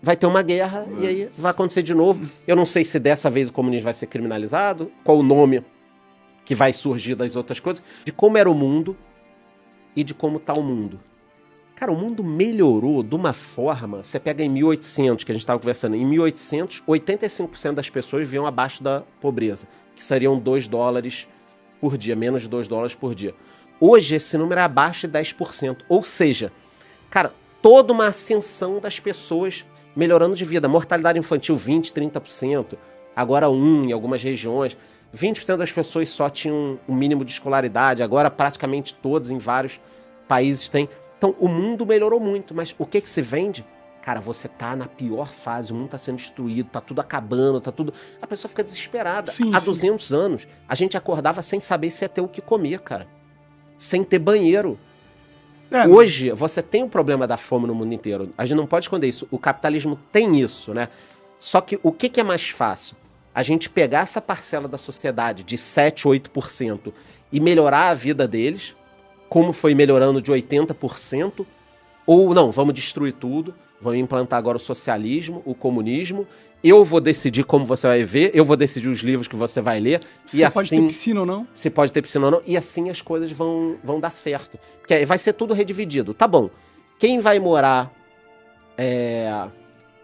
vai ter uma guerra e aí vai acontecer de novo. Eu não sei se dessa vez o comunismo vai ser criminalizado, qual o nome que vai surgir das outras coisas, de como era o mundo e de como tá o mundo. Cara, o mundo melhorou de uma forma... Você pega em 1800, que a gente estava conversando, em 1800, 85% das pessoas viviam abaixo da pobreza, que seriam $2 por dia, menos de $2 por dia. Hoje, esse número é abaixo de 10%. Ou seja, cara, toda uma ascensão das pessoas melhorando de vida. Mortalidade infantil, 20%, 30%. Agora 1% em algumas regiões. 20% das pessoas só tinham um mínimo de escolaridade. Agora praticamente todos em vários países têm. Então, o mundo melhorou muito. Mas o que se vende? Cara, você tá na pior fase, o mundo tá sendo destruído, tá tudo acabando, tá tudo... A pessoa fica desesperada. Há 200 anos, a gente acordava sem saber se ia ter o que comer, cara. Sem ter banheiro. Hoje, você tem o problema da fome no mundo inteiro. A gente não pode esconder isso. O capitalismo tem isso, né? Só que o que é mais fácil? A gente pegar essa parcela da sociedade de 7%, 8% e melhorar a vida deles, como foi melhorando de 80%, ou não, vamos destruir tudo, vamos implantar agora o socialismo, o comunismo, eu vou decidir como você vai ver, eu vou decidir os livros que você vai ler. Se assim, pode ter piscina ou não. Se pode ter piscina ou não, e assim as coisas vão dar certo. Porque vai ser tudo redividido. Tá bom, quem vai morar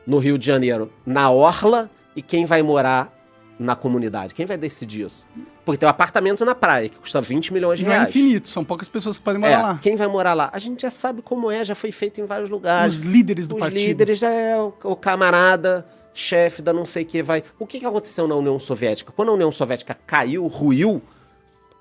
no Rio de Janeiro na orla e quem vai morar na comunidade? Quem vai decidir isso? Porque tem um apartamento na praia que custa 20 milhões de reais. Não é infinito, são poucas pessoas que podem morar lá. Quem vai morar lá? A gente já sabe como é, já foi feito em vários lugares. Os líderes do partido. Os líderes, o camarada, chefe da não sei o que vai... O que aconteceu na União Soviética? Quando a União Soviética caiu, ruiu,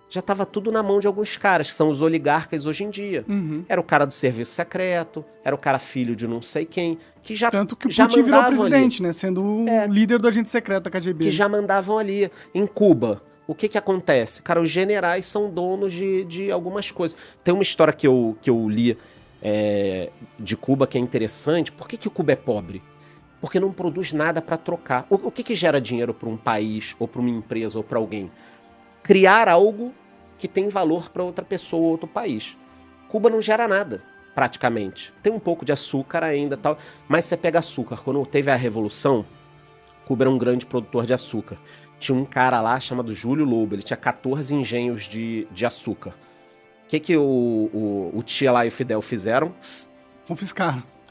já estava tudo na mão de alguns caras, que são os oligarcas hoje em dia. Uhum. Era o cara do serviço secreto, era o cara filho de não sei quem, que já tanto que o já Putin virou presidente, ali, né? Sendo o líder do agente secreto da KGB. Que já mandavam ali. Em Cuba, o que acontece? Cara, os generais são donos de algumas coisas. Tem uma história que eu li de Cuba que é interessante. Por que Cuba é pobre? Porque não produz nada para trocar. O que gera dinheiro para um país, ou para uma empresa, ou para alguém? Criar algo que tem valor para outra pessoa ou outro país. Cuba não gera nada, praticamente. Tem um pouco de açúcar ainda, tal, mas você pega açúcar. Quando teve a Revolução, Cuba era um grande produtor de açúcar. Tinha um cara lá chamado Júlio Lobo, ele tinha 14 engenhos de açúcar. O que o Tia lá e o Fidel fizeram?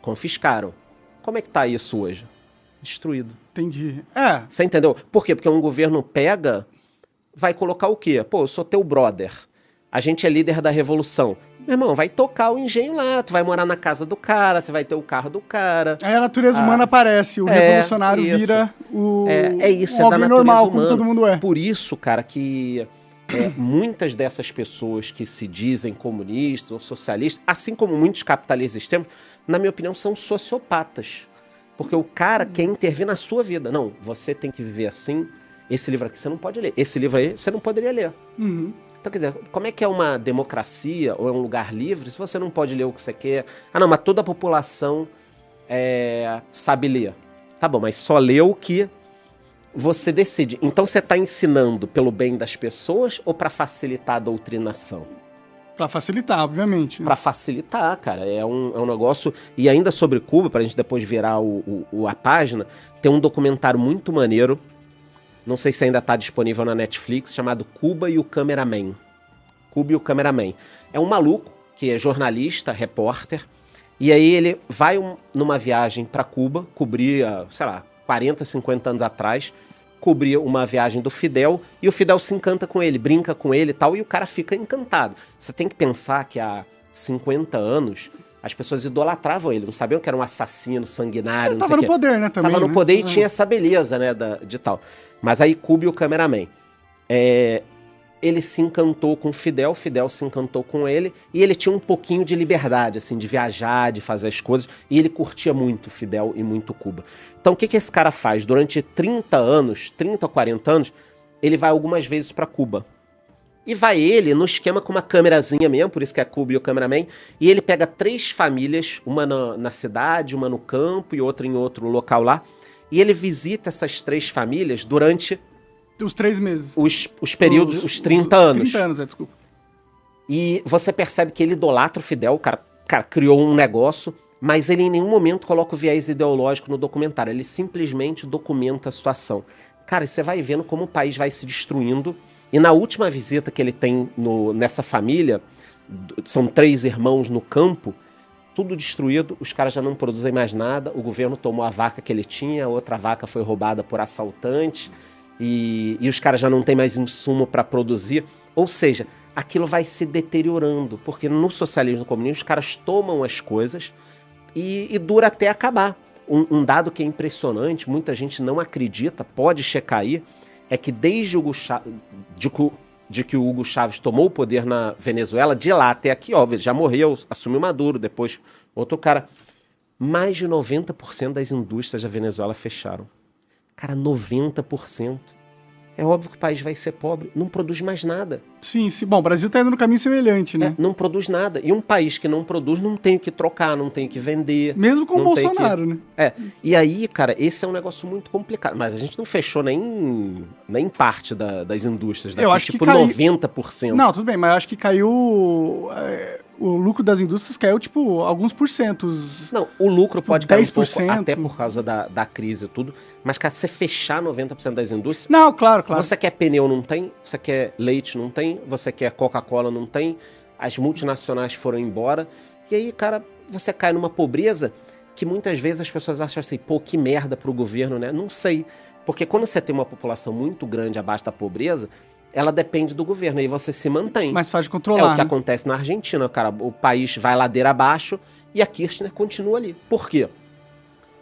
Confiscaram. Como é que tá isso hoje? Destruído. Entendi. Você entendeu? Por quê? Porque um governo pega... Vai colocar o quê? Pô, eu sou teu brother. A gente é líder da revolução. Meu irmão, vai tocar o engenho lá. Tu vai morar na casa do cara, você vai ter o carro do cara. Aí a natureza humana aparece. O revolucionário vira o isso, alguém normal, como todo mundo é. Por isso, cara, que muitas dessas pessoas que se dizem comunistas ou socialistas, assim como muitos capitalistas extremos, na minha opinião, são sociopatas. Porque o cara quer intervir na sua vida. Não, você tem que viver assim... Esse livro aqui você não pode ler. Esse livro aí você não poderia ler. Uhum. Então, quer dizer, como é que é uma democracia ou é um lugar livre se você não pode ler o que você quer? Ah, não, mas toda a população sabe ler. Tá bom, mas só lê o que você decide. Então você está ensinando pelo bem das pessoas ou para facilitar a doutrinação? Para facilitar, obviamente. Né? Para facilitar, cara. É um negócio... E ainda sobre Cuba, para a gente depois virar a página, tem um documentário muito maneiro. Não sei se ainda está disponível na Netflix, chamado Cuba e o Cameraman. Cuba e o Cameraman. É um maluco que é jornalista, repórter, e aí ele vai numa viagem para Cuba, cobria, sei lá, 40, 50 anos atrás, cobria uma viagem do Fidel, e o Fidel se encanta com ele, brinca com ele e tal, e o cara fica encantado. Você tem que pensar que há 50 anos... As pessoas idolatravam ele, não sabiam que era um assassino sanguinário, não sei o quê. Tava no poder, né, também. Tava no poder e tinha essa beleza, né, de tal. Mas aí Cuba e o Cameraman. Ele se encantou com o Fidel se encantou com ele, e ele tinha um pouquinho de liberdade, assim, de viajar, de fazer as coisas, e ele curtia muito Fidel e muito Cuba. Então o que esse cara faz? Durante 30 ou 40 anos, ele vai algumas vezes para Cuba. E vai ele no esquema com uma câmerazinha mesmo, por isso que é Cuba e o Cameraman, e ele pega 3 famílias, uma na cidade, uma no campo e outra em outro local lá, e ele visita essas 3 famílias durante... Os 3 meses. Os períodos, os 30 anos. 30 anos, desculpa. E você percebe que ele idolatra o Fidel, o cara criou um negócio, mas ele em nenhum momento coloca o viés ideológico no documentário, ele simplesmente documenta a situação. Cara, você vai vendo como o país vai se destruindo, e na última visita que ele tem nessa família, são 3 irmãos no campo, tudo destruído, os caras já não produzem mais nada, o governo tomou a vaca que ele tinha, a outra vaca foi roubada por assaltantes, e os caras já não têm mais insumo para produzir. Ou seja, aquilo vai se deteriorando, porque no socialismo e no comunismo os caras tomam as coisas e dura até acabar. Um dado que é impressionante, muita gente não acredita, pode checar aí, é que desde que o Hugo Chávez tomou o poder na Venezuela, de lá até aqui, ó, ele já morreu, assumiu Maduro, depois outro cara, mais de 90% das indústrias da Venezuela fecharam. Cara, 90%. É óbvio que o país vai ser pobre, não produz mais nada. Sim, sim. Bom, o Brasil está indo no caminho semelhante, né? Não produz nada. E um país que não produz não tem o que trocar, não tem o que vender. Mesmo com o Bolsonaro, né? E aí, cara, esse é um negócio muito complicado. Mas a gente não fechou nem parte das indústrias daqui, eu acho tipo que 90%. Não, tudo bem, mas eu acho que caiu... o lucro das indústrias caiu, tipo, alguns porcentos. Não, o lucro tipo, pode cair 10%. um pouco, até por causa da crise e tudo. Mas, cara, você fechar 90% das indústrias... Não, claro. Você quer pneu, não tem. Você quer leite, não tem. Você quer Coca-Cola, não tem. As multinacionais foram embora. E aí, cara, você cai numa pobreza que muitas vezes as pessoas acham assim, pô, que merda pro governo, né? Não sei. Porque quando você tem uma população muito grande abaixo da pobreza, ela depende do governo, aí você se mantém. Mais fácil de controlar. É o que acontece na Argentina, cara. O país vai ladeira abaixo e a Kirchner continua ali. Por quê?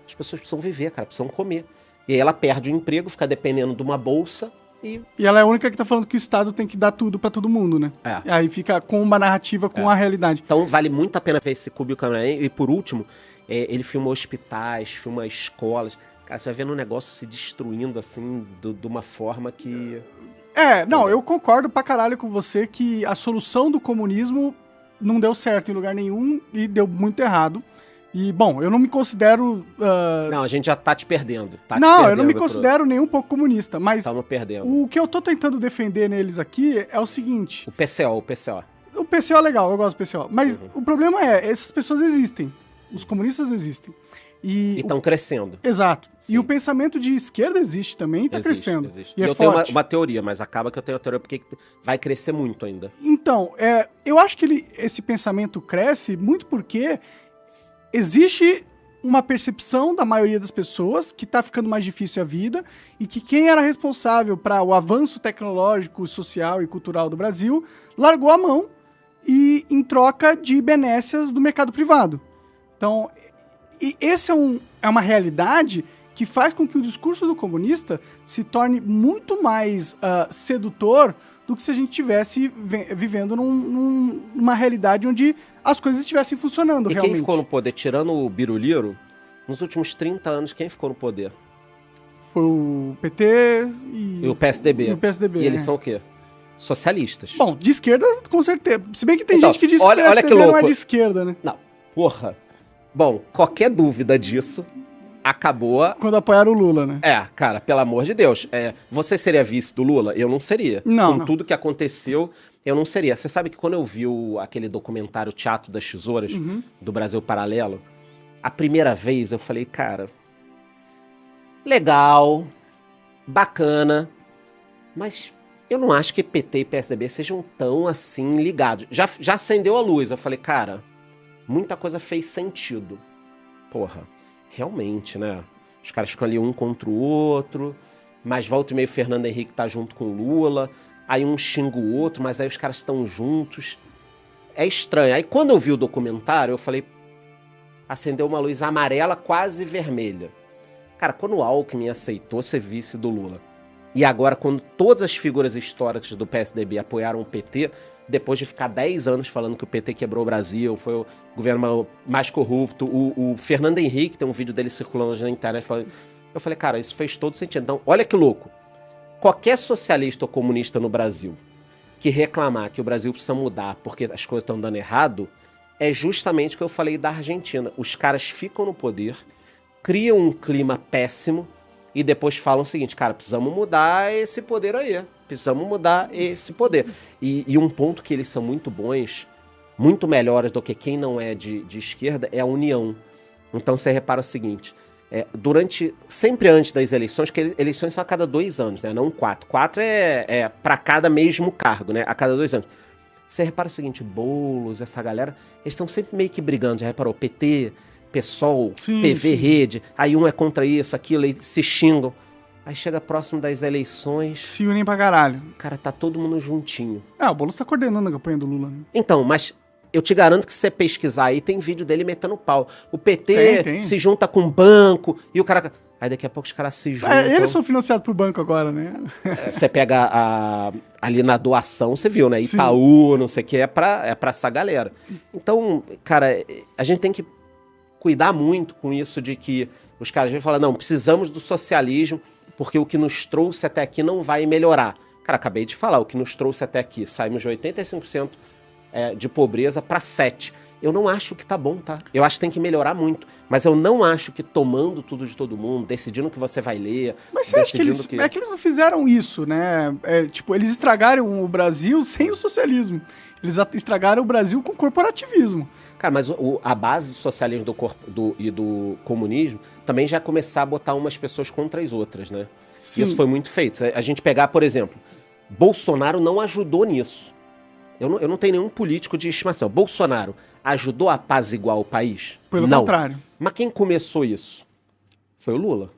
As pessoas precisam viver, cara, precisam comer. E aí ela perde o emprego, fica dependendo de uma bolsa e ela é a única que tá falando que o Estado tem que dar tudo pra todo mundo, né? E aí fica com uma narrativa com a realidade. Então vale muito a pena ver esse Kublai Khan. E por último, ele filmou hospitais, filma escolas. Cara, você vai vendo um negócio se destruindo assim, de uma forma que... eu concordo pra caralho com você que a solução do comunismo não deu certo em lugar nenhum e deu muito errado. E, bom, eu não me considero... Não, a gente já tá te perdendo. Eu não me considero nem um pouco comunista, mas Estamos perdendo. O que eu tô tentando defender neles aqui é o seguinte... O PCO. O PCO é legal, eu gosto do PCO. Mas o problema é, essas pessoas existem. Os comunistas existem. E estão crescendo. Exato. Sim. E o pensamento de esquerda existe também, tá crescendo. Existe. E eu tenho uma teoria, mas acaba que eu tenho a teoria porque vai crescer muito ainda. Então, eu acho que esse pensamento cresce muito porque existe uma percepção da maioria das pessoas que tá ficando mais difícil a vida e que quem era responsável para o avanço tecnológico, social e cultural do Brasil largou a mão e em troca de benécias do mercado privado. Então, e esse é uma realidade que faz com que o discurso do comunista se torne muito mais sedutor do que se a gente estivesse vivendo numa realidade onde as coisas estivessem funcionando realmente. E quem ficou no poder, tirando o Biruliro, nos últimos 30 anos, quem ficou no poder? Foi o PT e o PSDB. E eles são o quê? Socialistas. Bom, de esquerda, com certeza. Se bem que tem gente que diz que o PSDB não é de esquerda, né? Não, porra. Bom, qualquer dúvida disso acabou... Quando apoiaram o Lula, né? Cara, pelo amor de Deus. Você seria vice do Lula? Eu não seria. Não. Com tudo que aconteceu, eu não seria. Você sabe que quando eu vi aquele documentário Teatro das Tesouras, do Brasil Paralelo, a primeira vez eu falei, cara, legal, bacana, mas eu não acho que PT e PSDB sejam tão assim ligados. Já acendeu a luz. Eu falei, cara... Muita coisa fez sentido. Porra, realmente, né? Os caras ficam ali um contra o outro, mas volta e meio o Fernando Henrique tá junto com o Lula, aí um xinga o outro, mas aí os caras estão juntos. É estranho. Aí quando eu vi o documentário, eu falei, acendeu uma luz amarela quase vermelha. Cara, quando o Alckmin aceitou ser vice do Lula, e agora quando todas as figuras históricas do PSDB apoiaram o PT... Depois de ficar 10 anos falando que o PT quebrou o Brasil, foi o governo mais corrupto, o Fernando Henrique tem um vídeo dele circulando na internet falando... Eu falei, cara, isso fez todo sentido. Então, olha que louco. Qualquer socialista ou comunista no Brasil que reclamar que o Brasil precisa mudar porque as coisas estão dando errado, é justamente o que eu falei da Argentina. Os caras ficam no poder, criam um clima péssimo e depois falam o seguinte, cara, precisamos mudar esse poder aí. Precisamos mudar esse poder. E um ponto que eles são muito bons, muito melhores do que quem não é de esquerda, é a união. Então você repara o seguinte, sempre antes das eleições, que eleições são a cada 2 anos, né? Não 4. 4 é para cada mesmo cargo, né? A cada 2 anos. Você repara o seguinte, Boulos, essa galera, eles estão sempre meio que brigando, já reparou? PT, PSOL, Sim, PV, sim. Rede, aí um é contra isso, aquilo, eles se xingam. Aí chega próximo das eleições, Se unem pra caralho. cara, tá todo mundo juntinho. Ah, o Boulos tá coordenando a campanha do Lula, né? Então, mas eu te garanto que se você pesquisar aí, tem vídeo dele metendo pau. O PT Tem. se junta com o banco e o cara... Aí daqui a pouco os caras se juntam. Eles são financiados por banco agora, né? Você pega ali na doação, você viu, né? Sim. Itaú, não sei o que, é pra essa galera. Então, cara, a gente tem que cuidar muito com isso de que os caras vêm falar, não, precisamos do socialismo, porque o que nos trouxe até aqui não vai melhorar. Cara, acabei de falar, o que nos trouxe até aqui, saímos de 85% de pobreza para 7%. Eu não acho que tá bom, tá? Eu acho que tem que melhorar muito. Mas eu não acho que tomando tudo de todo mundo, decidindo o que você vai ler... Mas você acha que eles... É que eles não fizeram isso, né? Tipo, eles estragaram o Brasil sem o socialismo. Eles estragaram o Brasil com o corporativismo. Cara, mas a base do socialismo e do comunismo também já é começar a botar umas pessoas contra as outras, né? Sim. Isso foi muito feito. A gente pegar, por exemplo, Bolsonaro não ajudou nisso. Eu não tenho nenhum político de estimação. Bolsonaro ajudou a apaziguar o país? Pelo não. contrário. Mas quem começou isso? Foi o Lula.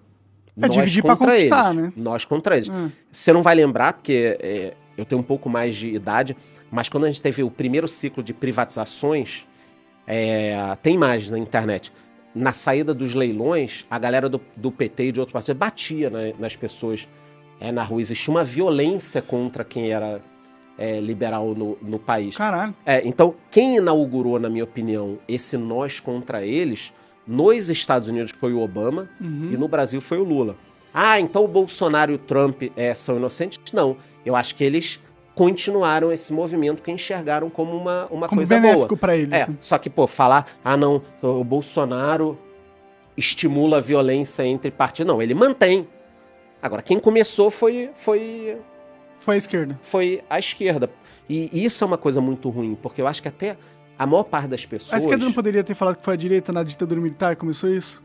Dividir pra conquistar, né? Nós contra eles. Você não vai lembrar, porque eu tenho um pouco mais de idade, mas quando a gente teve o primeiro ciclo de privatizações, tem imagens na internet. Na saída dos leilões, a galera do PT e de outros partidos batia, né, nas pessoas na rua. Existia uma violência contra quem era liberal no país. Caralho. Então, quem inaugurou, na minha opinião, esse nós contra eles, nos Estados Unidos foi o Obama e no Brasil foi o Lula. Ah, então o Bolsonaro e o Trump são inocentes? Não. Eu acho que eles continuaram esse movimento que enxergaram como uma coisa boa. Benéfico pra eles. Né? Só que, falar, não, o Bolsonaro estimula a violência entre partidos. Não, ele mantém. Agora, quem começou foi a esquerda. Foi a esquerda. E isso é uma coisa muito ruim, porque eu acho que até a maior parte das pessoas... A esquerda não poderia ter falado que foi a direita na ditadura militar que começou isso?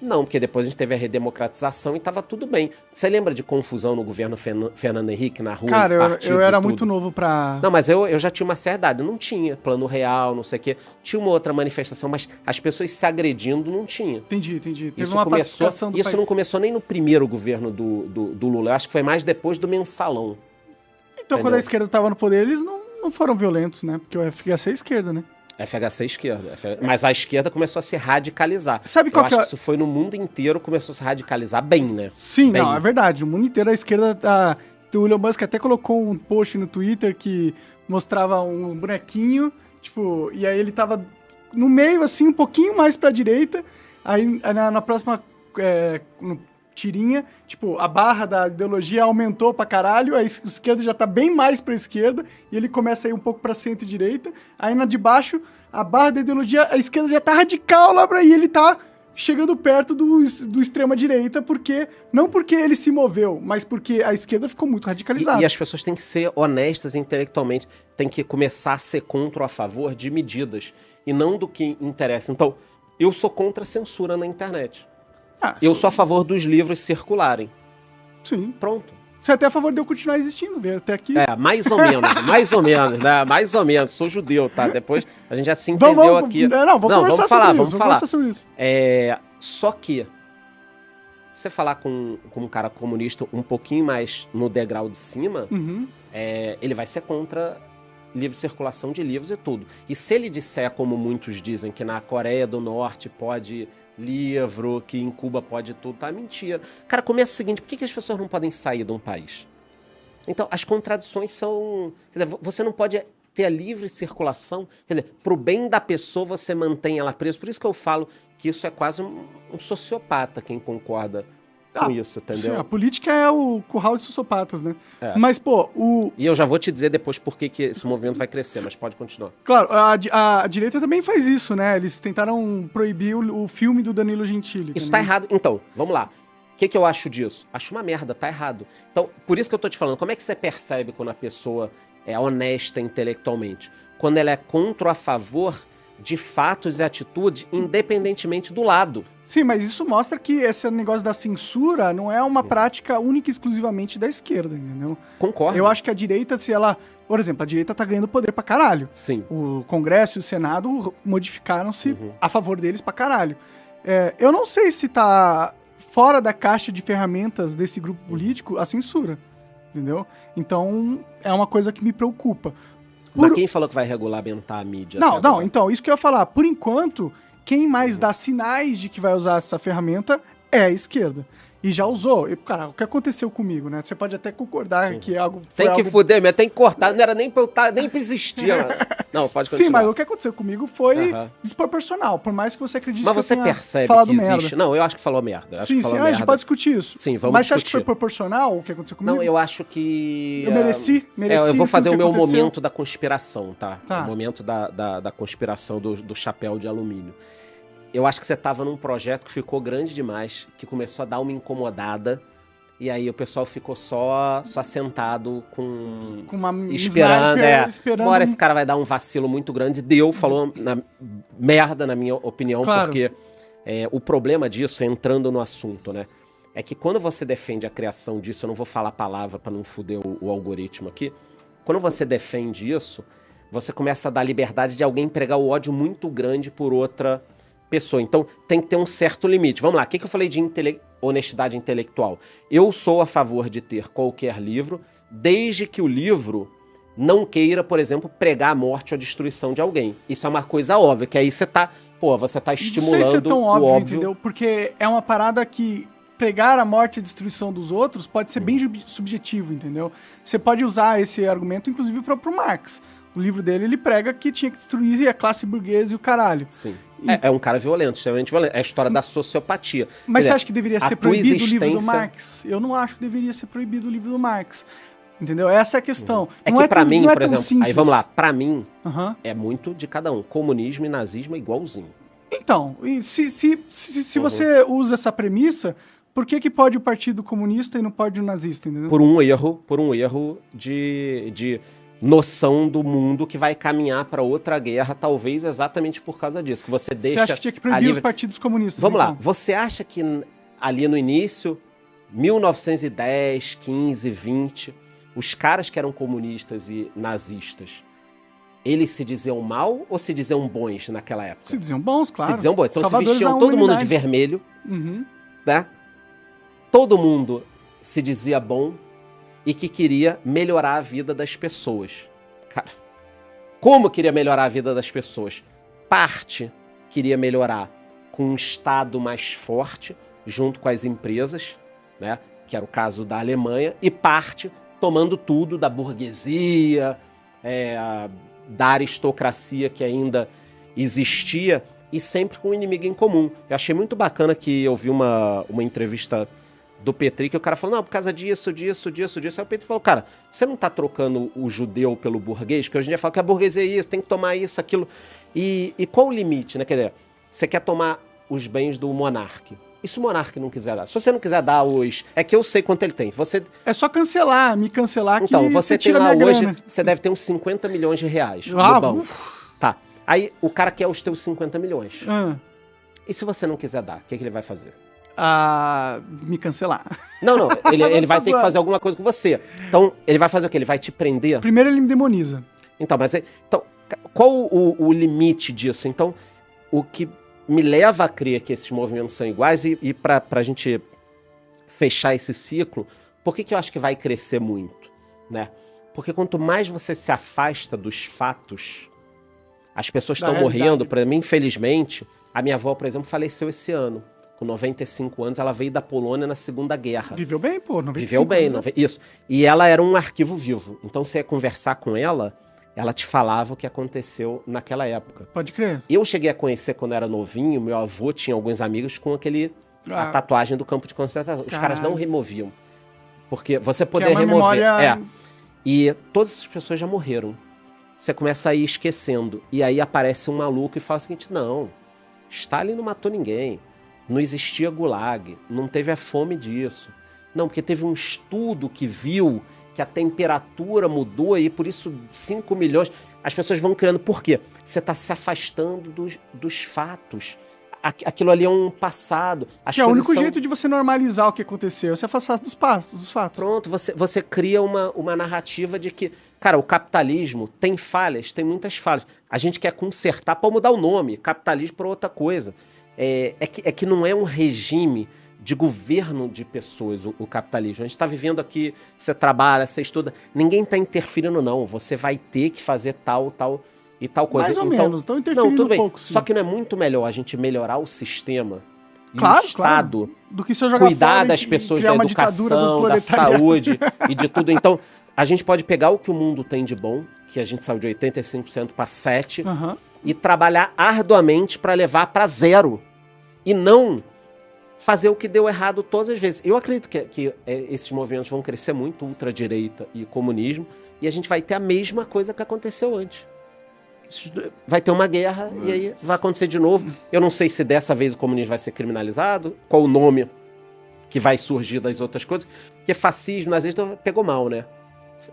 Não, porque depois a gente teve a redemocratização e tava tudo bem. Você lembra de confusão no governo Fernando Henrique na rua? Cara, eu era muito novo pra... Não, mas eu já tinha uma certa idade. Não tinha plano real, não sei o quê. Tinha uma outra manifestação, mas as pessoas se agredindo não tinha. Entendi. Teve Isso uma pacificação do Isso país. não começou nem no primeiro governo do Lula. Eu acho que foi mais depois do mensalão. Então, quando a esquerda tava no poder, eles não foram violentos, né? Porque o FHC é esquerda, né? FHC esquerda. Mas a esquerda começou a se radicalizar. Sabe qual que eu acho que isso foi no mundo inteiro, começou a se radicalizar bem, né? Sim, bem. Não, é verdade. O mundo inteiro, a esquerda tá... O Elon Musk até colocou um post no Twitter que mostrava um bonequinho, tipo, e aí ele tava no meio, assim, um pouquinho mais pra direita, aí na próxima tirinha, tipo, a barra da ideologia aumentou pra caralho, a esquerda já tá bem mais pra esquerda, e ele começa a ir um pouco pra centro-direita, aí na de baixo, a barra da ideologia, a esquerda já tá radical lá pra... E ele tá chegando perto do extrema-direita, não porque ele se moveu, mas porque a esquerda ficou muito radicalizada. E as pessoas têm que ser honestas intelectualmente, têm que começar a ser contra ou a favor de medidas, e não do que interessa. Então, eu sou contra a censura na internet. Eu sou a favor dos livros circularem. Sim. Pronto. Você é até a favor de eu continuar existindo, ver até aqui. Mais ou menos, né? Mais ou menos. Sou judeu, tá? Depois a gente já se entendeu aqui. Vamos falar sobre isso. Só que, você falar com um cara comunista um pouquinho mais no degrau de cima, ele vai ser contra livre circulação de livros e tudo. E se ele disser, como muitos dizem, que na Coreia do Norte pode livro, que em Cuba pode tudo, tá? Mentira. Cara, começa o seguinte, por que as pessoas não podem sair de um país? Então, as contradições são... Quer dizer, você não pode ter a livre circulação, quer dizer, pro bem da pessoa você mantém ela presa. Por isso que eu falo que isso é quase um sociopata quem concorda com isso, entendeu? Sim, a política é o curral de sociopatas, né? Mas, E eu já vou te dizer depois por que esse movimento vai crescer, mas pode continuar. Claro, a direita também faz isso, né? Eles tentaram proibir o filme do Danilo Gentili. Isso tá errado. Então, vamos lá. O que eu acho disso? Acho uma merda, tá errado. Então, por isso que eu tô te falando, como é que você percebe quando a pessoa é honesta intelectualmente? Quando ela é contra ou a favor de fatos e atitudes, independentemente do lado. Sim, mas isso mostra que esse negócio da censura não é uma prática única e exclusivamente da esquerda, entendeu? Concordo. Eu acho que a direita, se ela... Por exemplo, a direita tá ganhando poder pra caralho. Sim. O Congresso e o Senado modificaram-se a favor deles pra caralho. Eu não sei se tá fora da caixa de ferramentas desse grupo político a censura, entendeu? Então, é uma coisa que me preocupa. Mas quem falou que vai regulamentar a mídia? Não, então, isso que eu ia falar. Por enquanto, quem mais dá sinais de que vai usar essa ferramenta é a esquerda. E já usou. E, cara, o que aconteceu comigo, né? Você pode até concordar que é algo... Tem que fuder mesmo, tem que cortar. Não era nem pra eu nem pra existir. Não, pode continuar. Sim, mas o que aconteceu comigo foi desproporcional. Por mais que você acredite mas que você eu tenha percebe falado que existe... merda. Não, eu acho que falou merda. Sim, a gente pode discutir isso. Sim, vamos mas discutir. Você acha que foi proporcional o que aconteceu comigo? Não, eu acho que... Eu mereci eu vou fazer o meu aconteceu. momento da conspiração, tá? O momento da conspiração do chapéu de alumínio. Eu acho que você tava num projeto que ficou grande demais, que começou a dar uma incomodada, e aí o pessoal ficou só sentado com uma esperando. Agora esse cara vai dar um vacilo muito grande. Falou merda, na minha opinião, claro. Porque o problema disso, entrando no assunto, né? É que quando você defende a criação disso, eu não vou falar a palavra para não foder o algoritmo aqui. Quando você defende isso, você começa a dar liberdade de alguém pregar o ódio muito grande por outra pessoa. Então, tem que ter um certo limite. Vamos lá, o que eu falei de honestidade intelectual? Eu sou a favor de ter qualquer livro, desde que o livro não queira, por exemplo, pregar a morte ou a destruição de alguém. Isso é uma coisa óbvia, que aí você tá estimulando não sei se é tão óbvio, o óbvio. Entendeu? Porque é uma parada que pregar a morte e a destruição dos outros pode ser bem subjetivo, entendeu? Você pode usar esse argumento, inclusive, pro Marx. O livro dele, ele prega que tinha que destruir a classe burguesa e o caralho. Sim. É um cara violento, extremamente violento. É a história da sociopatia. Mas você acha que deveria ser proibido o livro do Marx? Eu não acho que deveria ser proibido o livro do Marx. Entendeu? Essa é a questão. É que pra mim, por exemplo... Aí vamos lá. Pra mim, é muito de cada um. Comunismo e nazismo é igualzinho. Então, se você usa essa premissa... Por que pode o Partido Comunista e não pode o nazista, entendeu? Por um erro de noção do mundo que vai caminhar para outra guerra, talvez exatamente por causa disso, que você deixa... Você acha que tinha que proibir os partidos comunistas? Vamos lá, você acha que ali no início, 1910, 15, 20, os caras que eram comunistas e nazistas, eles se diziam mal ou se diziam bons naquela época? Se diziam bons, claro. Se diziam bons. Então se vestiam todo mundo de vermelho, né? Todo mundo se dizia bom e que queria melhorar a vida das pessoas. Cara, como queria melhorar a vida das pessoas? Parte queria melhorar com um Estado mais forte, junto com as empresas, né? Que era o caso da Alemanha, e parte tomando tudo da burguesia, da aristocracia que ainda existia, e sempre com um inimigo em comum. Eu achei muito bacana que eu vi uma entrevista do Petri, que o cara falou, não, por causa disso. Aí o Petri falou, cara, você não tá trocando o judeu pelo burguês? Que hoje em dia fala que a burguesia é isso, tem que tomar isso, aquilo. E qual o limite, né? Quer dizer, você quer tomar os bens do monarca. E se o monarca não quiser dar? Se você não quiser dar os... É que eu sei quanto ele tem. Você... É só me cancelar que então, você tira tem lá minha hoje, grana. Você deve ter uns 50 milhões de reais no banco. Tá. Aí o cara quer os teus 50 milhões. E se você não quiser dar, o que ele vai fazer? Me cancelar. Não. Ele vai ter que fazer alguma coisa com você. Então, ele vai fazer o quê? Ele vai te prender? Primeiro ele me demoniza. Então, então qual o limite disso? Então, o que me leva a crer que esses movimentos são iguais e pra gente fechar esse ciclo, por que eu acho que vai crescer muito, né? Porque quanto mais você se afasta dos fatos, as pessoas estão morrendo. Para mim, infelizmente, a minha avó, por exemplo, faleceu esse ano. Com 95 anos, ela veio da Polônia na Segunda Guerra. Viveu bem, pô. 95 Viveu bem, anos, isso. E ela era um arquivo vivo. Então, você ia conversar com ela, ela te falava o que aconteceu naquela época. Pode crer. Eu cheguei a conhecer quando era novinho, meu avô tinha alguns amigos com a tatuagem do campo de concentração. Os caras não removiam. Porque você poderia remover. Memória... E todas essas pessoas já morreram. Você começa a ir esquecendo. E aí aparece um maluco e fala o seguinte, não, Stalin não matou ninguém. Não existia gulag, não teve a fome disso. Não, porque teve um estudo que viu que a temperatura mudou e por isso 5 milhões. As pessoas vão criando. Por quê? Você está se afastando dos fatos. Aquilo ali é um passado. Que é o único jeito de você normalizar o que aconteceu, se afastar dos fatos. Pronto, você cria uma narrativa de que, cara, o capitalismo tem falhas, tem muitas falhas. A gente quer consertar, pode mudar o nome, capitalismo para outra coisa. É que não é um regime de governo de pessoas, o capitalismo. A gente está vivendo aqui, você trabalha, você estuda, ninguém está interferindo, não. Você vai ter que fazer tal e tal coisa. Mais ou menos, estão interferindo não, tudo bem. um pouco, sim. Só que não é muito melhor a gente melhorar o sistema e claro, o Estado, claro. Do que se eu jogar cuidar fora das pessoas, criar da uma ditadura do educação, da proletariado. saúde e de tudo. Então, a gente pode pegar o que o mundo tem de bom, que a gente saiu de 85% para 7%, e trabalhar arduamente para levar para 0%. E não fazer o que deu errado todas as vezes. Eu acredito que esses movimentos vão crescer muito, ultradireita e comunismo, e a gente vai ter a mesma coisa que aconteceu antes. Vai ter uma guerra e aí vai acontecer de novo. Eu não sei se dessa vez o comunismo vai ser criminalizado, qual o nome que vai surgir das outras coisas, porque fascismo, nazismo, pegou mal, né?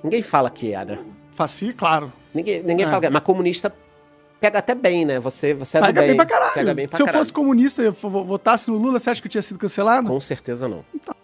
Ninguém fala que é, né? Fascismo, claro. Ninguém fala que é, mas comunista pega até bem, né? Você é do bem. Pega bem pra caralho. Pega bem pra Se eu caralho. fosse comunista e eu votasse no Lula, você acha que eu tinha sido cancelado? Com certeza não. Então.